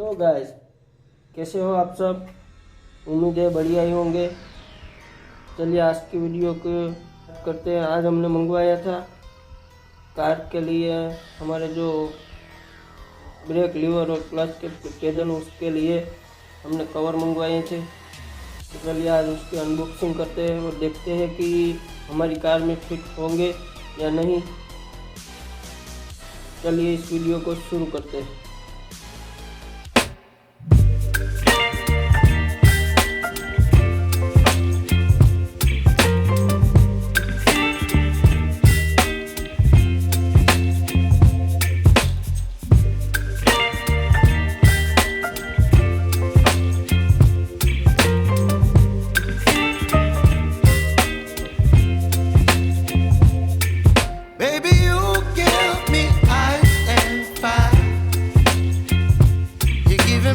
तो गाइस, कैसे हो आप सब? उम्मीद है बढ़िया ही होंगे। चलिए आज की वीडियो को करते हैं। आज हमने मंगवाया था कार के लिए हमारे जो ब्रेक लीवर और क्लच के पैडल, उसके लिए हमने कवर मंगवाए थे। तो चलिए आज उसकी अनबॉक्सिंग करते हैं और देखते हैं कि हमारी कार में फिट होंगे या नहीं। चलिए इस वीडियो को शुरू करते हैं।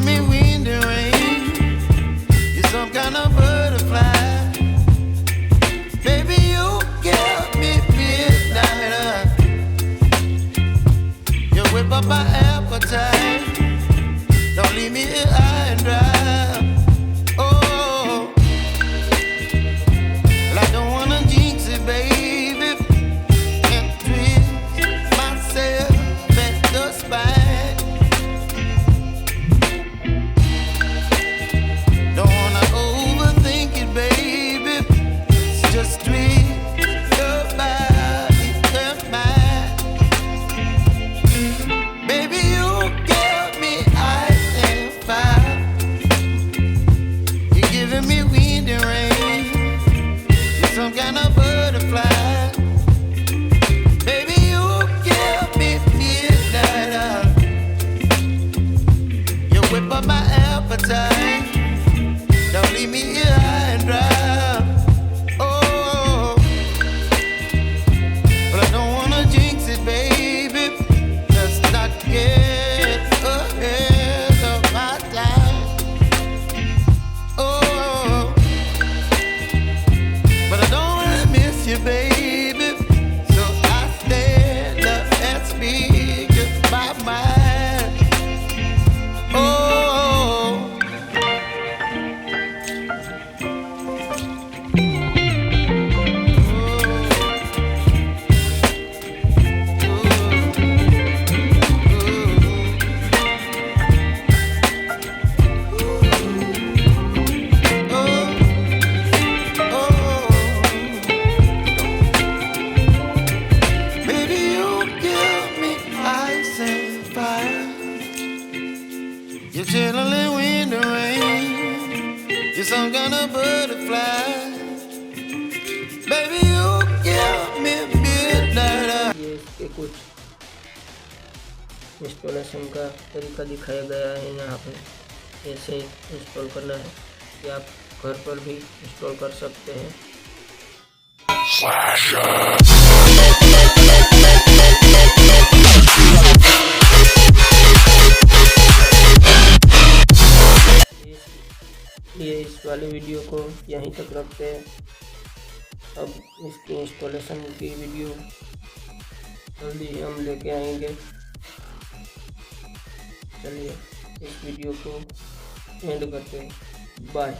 Me wind and rain, you're some kind of butterfly. Baby, you give me midnight. You whip up my appetite. Don't leave me here high and dry. Oh, well, I don't wanna jinx it, baby, and twist myself at the spine. But my appetite, don't leave me here high and dry. Oh, but I don't wanna jinx it, baby. Let's not get ahead of my time. Oh, but I don't wanna miss you, baby. So I stand up and speak just my mind. You're chilling wind and rain. You're some kind of butterfly. Baby, you give me midnight. ये इसके कुछ installation का तरीका दिखाया गया है यहाँ पे। ऐसे इंस्टॉल करना है कि आप घर पर भी इंस्टॉल कर सकते हैं। ये इस वाले वीडियो को यहीं तक रखते हैं। अब इसकी इंस्टॉलेशन की वीडियो जल्दी हम लेके आएंगे। चलिए इस वीडियो को एंड करते हैं। बाय।